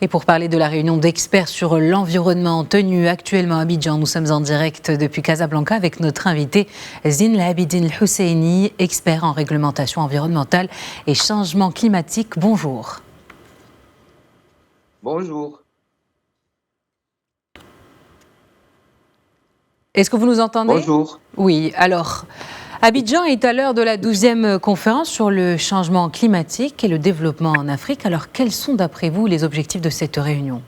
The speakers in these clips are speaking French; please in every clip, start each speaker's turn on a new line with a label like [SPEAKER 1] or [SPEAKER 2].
[SPEAKER 1] Et pour parler de la réunion d'experts sur l'environnement tenue actuellement à Abidjan, nous sommes en direct depuis Casablanca avec notre invité Zine Labidine Husseini, expert en réglementation environnementale et changement climatique. Bonjour.
[SPEAKER 2] Bonjour.
[SPEAKER 1] Est-ce que vous nous entendez?
[SPEAKER 2] Bonjour.
[SPEAKER 1] Oui, alors, Abidjan est à l'heure de la 12e conférence sur le changement climatique et le développement en Afrique. Alors, quels sont d'après vous les objectifs de cette réunion?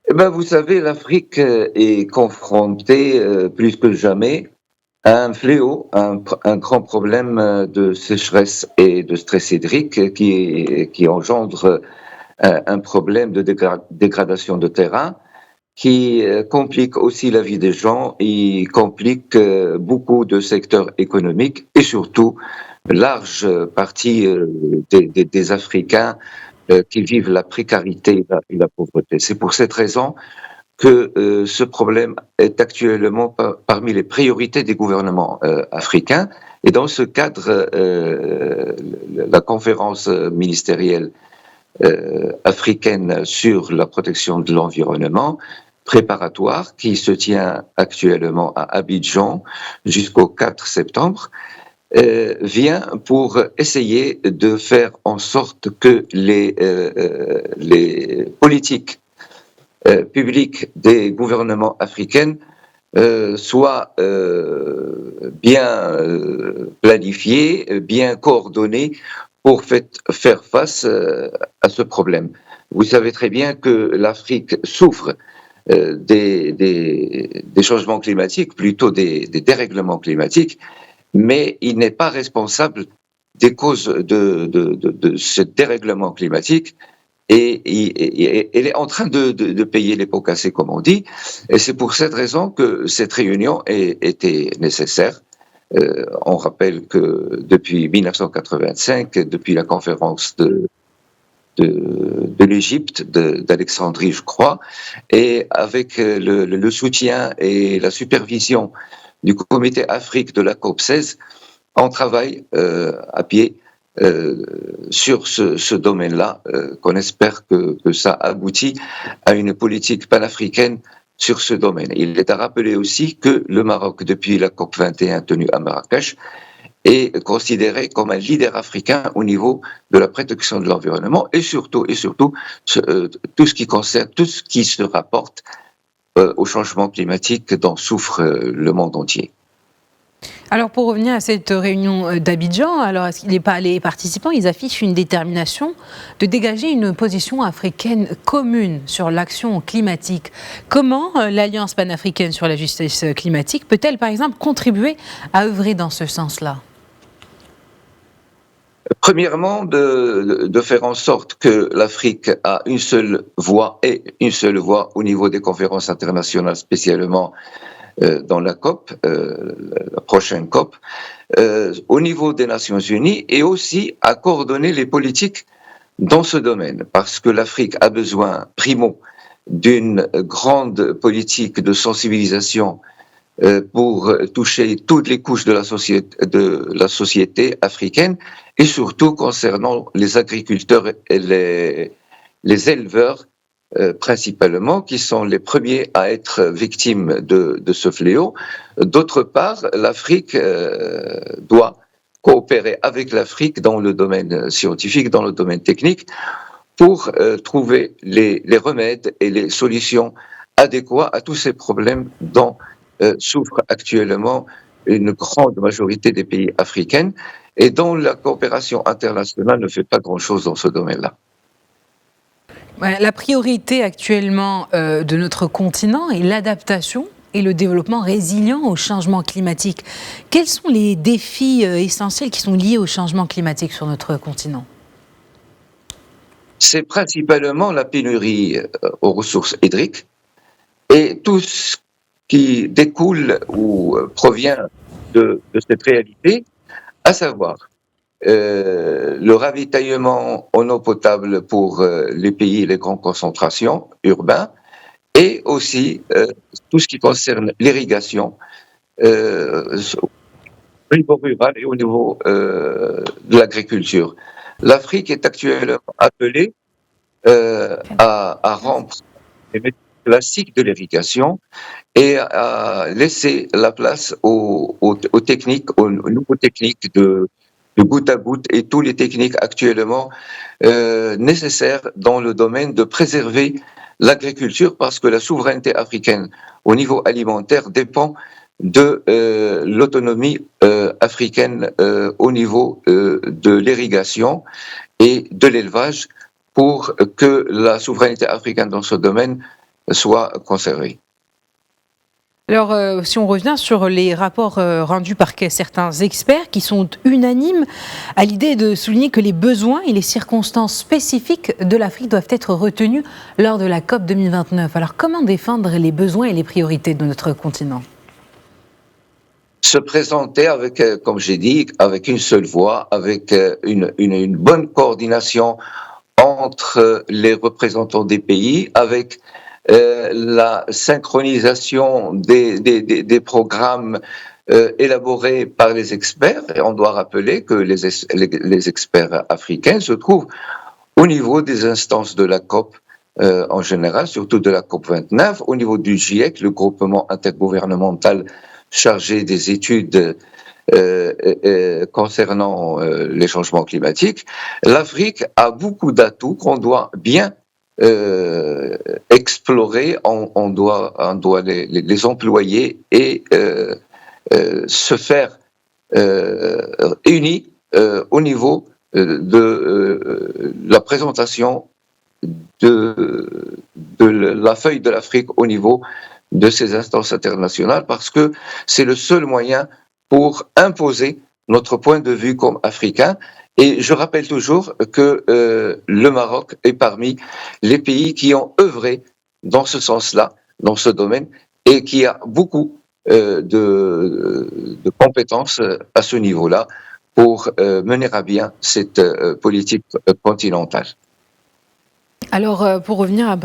[SPEAKER 2] Vous savez, l'Afrique est confrontée plus que jamais à un fléau, un grand problème de sécheresse et de stress hydrique qui engendre un problème de dégradation de terrain qui complique aussi la vie des gens, il complique beaucoup de secteurs économiques et surtout large partie des Africains qui vivent la précarité et la pauvreté. C'est pour cette raison que ce problème est actuellement parmi les priorités des gouvernements africains. Et dans ce cadre, la conférence ministérielle africaine sur la protection de l'environnement préparatoire qui se tient actuellement à Abidjan jusqu'au 4 septembre vient pour essayer de faire en sorte que les politiques publiques des gouvernements africains soient bien planifiées, bien coordonnées pour faire face à ce problème. Vous savez très bien que l'Afrique souffre des changements climatiques, plutôt des dérèglements climatiques, mais il n'est pas responsable des causes de ce dérèglement climatique et il est en train de payer les pots cassés, comme on dit. Et c'est pour cette raison que cette réunion était nécessaire. On rappelle que depuis 1985, depuis la conférence de l'Égypte, d'Alexandrie, je crois, et avec le soutien et la supervision du comité Afrique de la COP16, on travaille à pied sur ce domaine-là, qu'on espère que ça aboutit à une politique panafricaine sur ce domaine. Il est à rappeler aussi que le Maroc, depuis la COP21 tenue à Marrakech, est considéré comme un leader africain au niveau de la protection de l'environnement et surtout tout ce qui concerne, tout ce qui se rapporte au changement climatique dont souffre le monde entier.
[SPEAKER 1] Alors pour revenir à cette réunion d'Abidjan, alors est-ce qu'il n'est pas les participants, ils affichent une détermination de dégager une position africaine commune sur l'action climatique. Comment l'Alliance panafricaine sur la justice climatique peut-elle par exemple contribuer à œuvrer dans ce sens-là?
[SPEAKER 2] Premièrement, de faire en sorte que l'Afrique a une seule voix au niveau des conférences internationales, spécialement dans la COP, la prochaine COP, au niveau des Nations Unies, et aussi à coordonner les politiques dans ce domaine, parce que l'Afrique a besoin, primo, d'une grande politique de sensibilisation pour toucher toutes les couches de la société africaine, et surtout concernant les agriculteurs et les éleveurs principalement, qui sont les premiers à être victimes de ce fléau. D'autre part, l'Afrique doit coopérer avec l'Afrique dans le domaine scientifique, dans le domaine technique, pour trouver les remèdes et les solutions adéquats à tous ces problèmes dont souffre actuellement une grande majorité des pays africains et dont la coopération internationale ne fait pas grand-chose dans ce domaine-là.
[SPEAKER 1] La priorité actuellement de notre continent est l'adaptation et le développement résilient au changement climatique. Quels sont les défis essentiels qui sont liés au changement climatique sur notre continent?
[SPEAKER 2] C'est principalement la pénurie aux ressources hydriques et tout ce qui découle ou provient de cette réalité, à savoir le ravitaillement en eau potable pour les pays et les grandes concentrations urbains, et aussi tout ce qui concerne l'irrigation au niveau rural et au niveau de l'agriculture. L'Afrique est actuellement appelée à rompre les méthodes classiques de l'irrigation et à laisser la place aux techniques, aux nouveaux techniques de goutte à goutte et toutes les techniques actuellement nécessaires dans le domaine de préserver l'agriculture parce que la souveraineté africaine au niveau alimentaire dépend de l'autonomie africaine au niveau de l'irrigation et de l'élevage pour que la souveraineté africaine dans ce domaine soit conservée.
[SPEAKER 1] Alors, si on revient sur les rapports rendus par certains experts qui sont unanimes à l'idée de souligner que les besoins et les circonstances spécifiques de l'Afrique doivent être retenus lors de la COP 2029. Alors, comment défendre les besoins et les priorités de notre continent ?
[SPEAKER 2] Se présenter avec, comme j'ai dit, avec une seule voix, avec une bonne coordination entre les représentants des pays, avec la synchronisation des programmes élaborés par les experts. Et on doit rappeler que les experts africains se trouvent au niveau des instances de la COP en général, surtout de la COP 29, au niveau du GIEC, le groupement intergouvernemental chargé des études concernant les changements climatiques. L'Afrique a beaucoup d'atouts qu'on doit bien explorer, on doit les employer et se faire unis au niveau de la présentation de la feuille de l'Afrique au niveau de ces instances internationales parce que c'est le seul moyen pour imposer notre point de vue comme Africains. Et je rappelle toujours que le Maroc est parmi les pays qui ont œuvré dans ce sens-là, dans ce domaine, et qui a beaucoup de compétences à ce niveau-là pour mener à bien cette politique continentale.
[SPEAKER 1] Alors, pour revenir à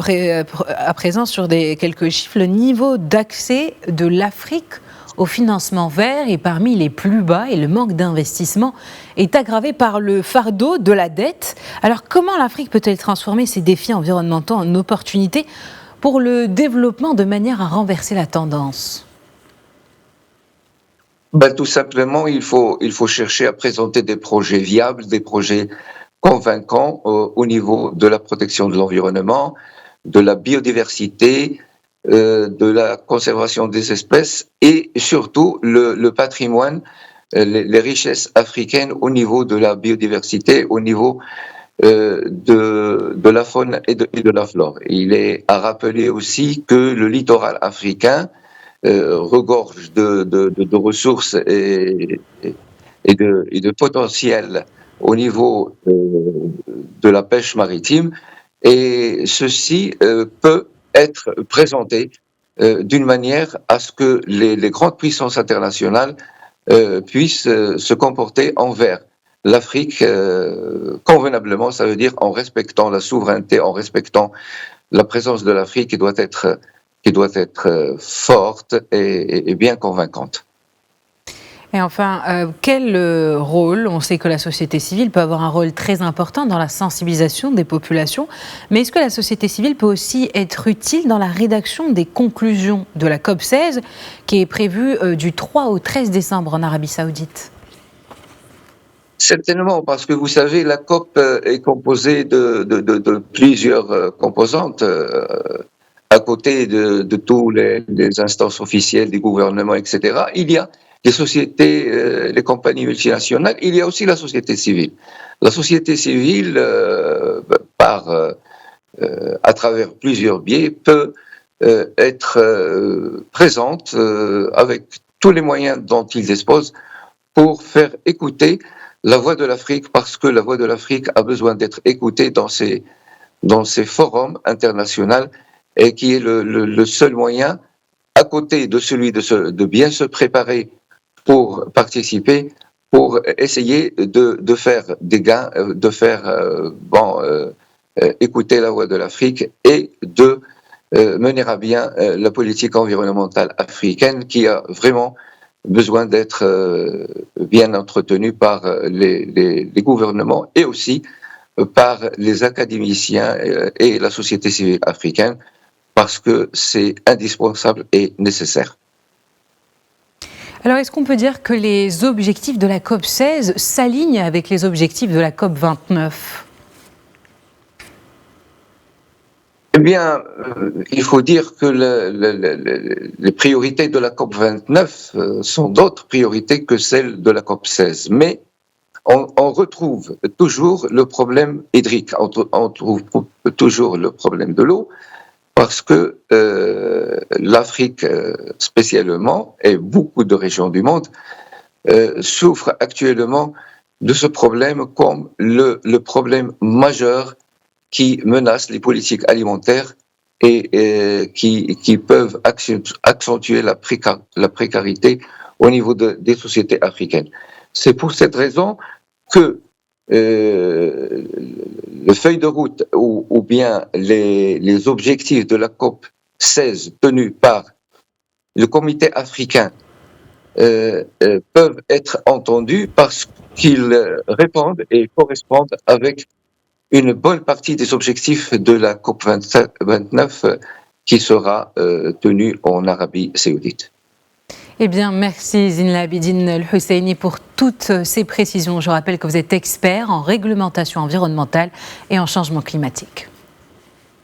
[SPEAKER 1] présent sur quelques chiffres, le niveau d'accès de l'Afrique au financement vert est parmi les plus bas et le manque d'investissement est aggravé par le fardeau de la dette. Alors, comment l'Afrique peut-elle transformer ces défis environnementaux en opportunités pour le développement de manière à renverser la tendance ?
[SPEAKER 2] Tout simplement, il faut chercher à présenter des projets viables, des projets convaincants au niveau de la protection de l'environnement, de la biodiversité, de la conservation des espèces et surtout le patrimoine, les richesses africaines au niveau de la biodiversité, au niveau de la faune et de la flore. Il est à rappeler aussi que le littoral africain regorge de ressources et de potentiel au niveau de la pêche maritime et ceci peut être présenté d'une manière à ce que les grandes puissances internationales puissent se comporter envers l'Afrique convenablement, ça veut dire en respectant la souveraineté, en respectant la présence de l'Afrique qui doit être forte et bien convaincante.
[SPEAKER 1] Et enfin, quel rôle, on sait que la société civile peut avoir un rôle très important dans la sensibilisation des populations, mais est-ce que la société civile peut aussi être utile dans la rédaction des conclusions de la COP16 qui est prévue du 3 au 13 décembre en Arabie Saoudite ?
[SPEAKER 2] Certainement, parce que vous savez, la COP est composée de plusieurs composantes. À côté de tous les instances officielles des gouvernements, etc., il y a les sociétés, les compagnies multinationales, il y a aussi la société civile. La société civile, à travers plusieurs biais, peut être présente avec tous les moyens dont ils disposent pour faire écouter la voix de l'Afrique, parce que la voix de l'Afrique a besoin d'être écoutée dans ces forums internationaux et qui est le seul moyen, à côté de celui de bien se préparer pour participer, pour essayer de faire des gains, de faire écouter la voix de l'Afrique et de mener à bien la politique environnementale africaine qui a vraiment besoin d'être bien entretenue par les gouvernements et aussi par les académiciens et la société civile africaine, parce que c'est indispensable et nécessaire.
[SPEAKER 1] Alors, est-ce qu'on peut dire que les objectifs de la COP 16 s'alignent avec les objectifs de la COP 29 ?
[SPEAKER 2] Eh bien, il faut dire que les priorités de la COP 29 sont d'autres priorités que celles de la COP 16. Mais on retrouve toujours le problème hydrique, on trouve toujours le problème de l'eau, parce que l'Afrique spécialement, et beaucoup de régions du monde, souffrent actuellement de ce problème comme le problème majeur qui menace les politiques alimentaires et qui peuvent accentuer la précarité au niveau des sociétés africaines. C'est pour cette raison que le feuille de route ou bien les objectifs de la COP 16 tenus par le comité africain peuvent être entendus parce qu'ils répondent et correspondent avec une bonne partie des objectifs de la COP 29 qui sera tenue en Arabie Saoudite.
[SPEAKER 1] Eh bien, merci Zine El Abidine El Husseini pour toutes ces précisions. Je rappelle que vous êtes expert en réglementation environnementale et en changement climatique.